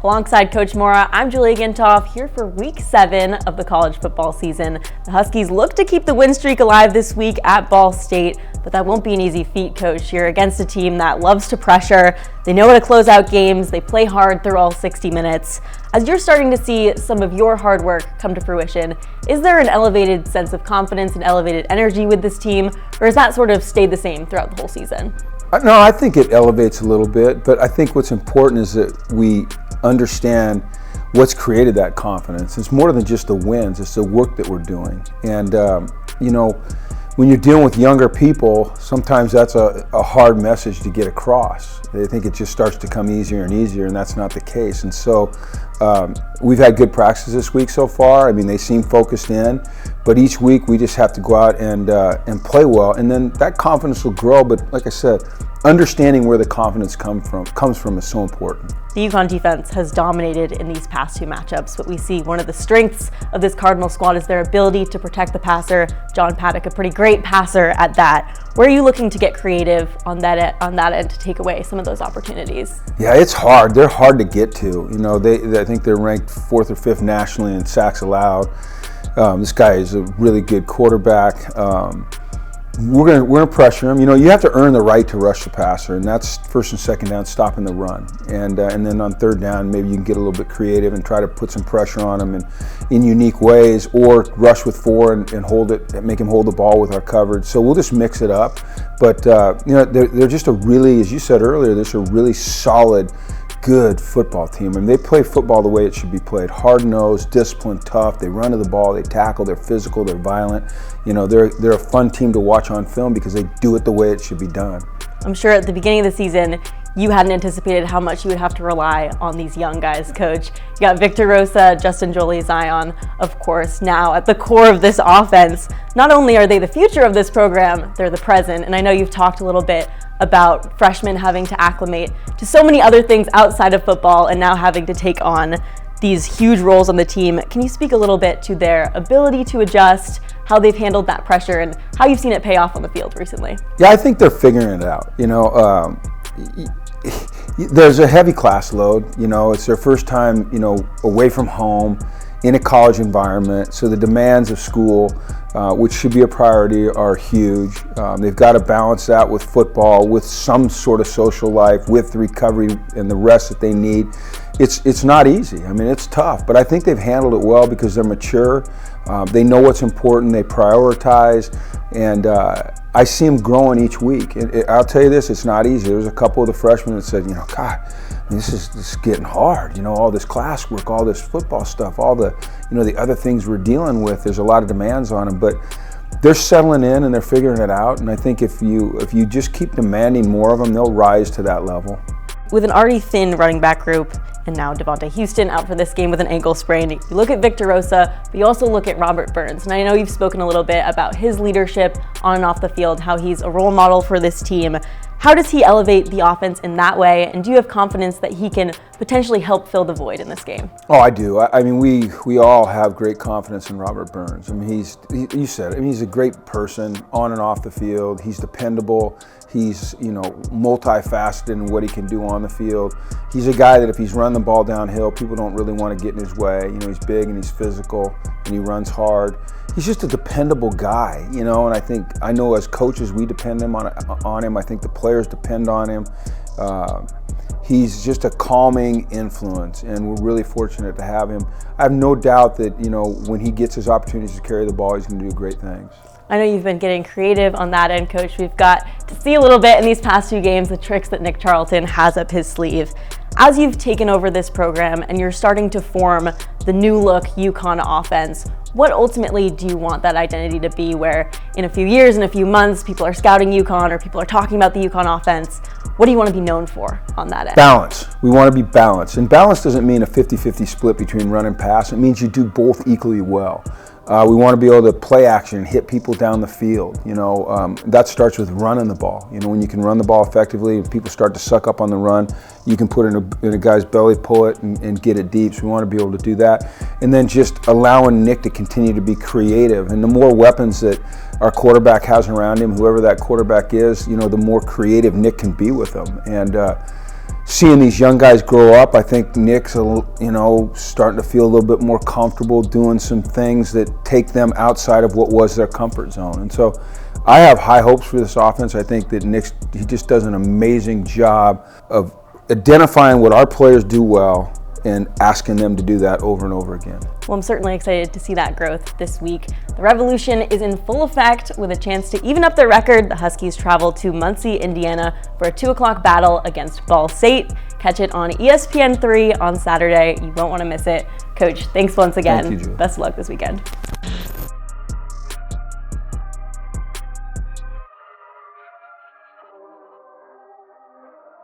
Alongside Coach Mora, I'm Julia Gintof here for week 7 of the college football season. The Huskies look to keep the win streak alive this week at Ball State, but that won't be an easy feat, Coach. You're against a team that loves to pressure. They know how to close out games. They play hard through all 60 minutes. As you're starting to see some of your hard work come to fruition, is there an elevated sense of confidence and elevated energy with this team, or has that sort of stayed the same throughout the whole season? No, I think it elevates a little bit, but I think what's important is that we understand what's created that confidence. It's more than just the wins, it's the work that we're doing. And, when you're dealing with younger people, sometimes that's a hard message to get across. They think it just starts to come easier and easier, and that's not the case. And so we've had good practices this week so far. I mean, they seem focused in, but each week we just have to go out and play well, and then that confidence will grow. But like I said, understanding where the confidence comes from is so important. The UConn defense has dominated in these past 2 matchups, but we see one of the strengths of this Cardinal squad is their ability to protect the passer. John Paddock, a pretty great passer at that. Where are you looking to get creative on that end to take away some of those opportunities? Yeah, it's hard. They're hard to get to. I think they're ranked 4th or 5th nationally in sacks allowed. This guy is a really good quarterback. We're gonna pressure him. You have to earn the right to rush the passer, and that's first and second down, stopping the run. And then on 3rd down, maybe you can get a little bit creative and try to put some pressure on him in unique ways, or rush with 4 and hold it, make him hold the ball with our coverage. So we'll just mix it up. But they're just a really, as you said earlier, they're a really solid, good football team. I mean, they play football the way it should be played. Hard-nosed, disciplined, tough. They run to the ball, they tackle, they're physical, they're violent. They're a fun team to watch on film because they do it the way it should be done. I'm sure at the beginning of the season, you hadn't anticipated how much you would have to rely on these young guys, Coach. You got Victor Rosa, Justin Jolie, Zion, of course, now at the core of this offense. Not only are they the future of this program, they're the present. And I know you've talked a little bit about freshmen having to acclimate to so many other things outside of football and now having to take on these huge roles on the team. Can you speak a little bit to their ability to adjust, how they've handled that pressure, and how you've seen it pay off on the field recently? Yeah, I think they're figuring it out. There's a heavy class load. It's their first time, away from home in a college environment. So the demands of school, which should be a priority, are huge. They've got to balance that with football, with some sort of social life, with recovery and the rest that they need. It's not easy. I mean, it's tough, but I think they've handled it well because they're mature. They know what's important. They prioritize, and I see them growing each week. I'll tell you this: it's not easy. There's a couple of the freshmen that said, God, this is getting hard. All this classwork, all this football stuff, all the the other things we're dealing with. There's a lot of demands on them, but they're settling in and they're figuring it out. And I think if you just keep demanding more of them, they'll rise to that level. With an already thin running back group, and now Devontae Houston out for this game with an ankle sprain, you look at Victor Rosa, but you also look at Robert Burns. And I know you've spoken a little bit about his leadership on and off the field, how he's a role model for this team. How does he elevate the offense in that way? And do you have confidence that he can potentially help fill the void in this game? Oh, I do. I mean, we all have great confidence in Robert Burns. I mean, you said it. I mean, he's a great person on and off the field. He's dependable. He's, multifaceted in what he can do on the field. He's a guy that if he's running the ball downhill, people don't really want to get in his way. He's big and he's physical and he runs hard. He's just a dependable guy, and I know as coaches we depend on him. I think the players depend on him. He's just a calming influence, and we're really fortunate to have him. I have no doubt that when he gets his opportunities to carry the ball, he's going to do great things. I know you've been getting creative on that end, Coach. We've got to see a little bit in these past 2 games, the tricks that Nick Charlton has up his sleeve. As you've taken over this program and you're starting to form the new look UConn offense, what ultimately do you want that identity to be, where in a few years, in a few months, people are scouting UConn or people are talking about the UConn offense? What do you want to be known for on that end? Balance. We want to be balanced. And balance doesn't mean a 50-50 split between run and pass. It means you do both equally well. We want to be able to play action and hit people down the field. That starts with running the ball. When you can run the ball effectively and people start to suck up on the run, you can put in a guy's belly, pull it, and get it deep. So we want to be able to do that. And then just allowing Nick to continue to be creative. And the more weapons that our quarterback has around him, whoever that quarterback is, you know, the more creative Nick can be with them. And seeing these young guys grow up, I think Nick's, you know, starting to feel a little bit more comfortable doing some things that take them outside of what was their comfort zone. And so I have high hopes for this offense. I think that Nick, he just does an amazing job of identifying what our players do well and asking them to do that over and over again. Well, I'm certainly excited to see that growth this week. The Revolution is in full effect with a chance to even up their record. The Huskies travel to Muncie, Indiana for a 2 o'clock battle against Ball State. Catch it on ESPN3 on Saturday. You won't want to miss it. Coach, thanks once again. Thank you, Julie. Best of luck this weekend.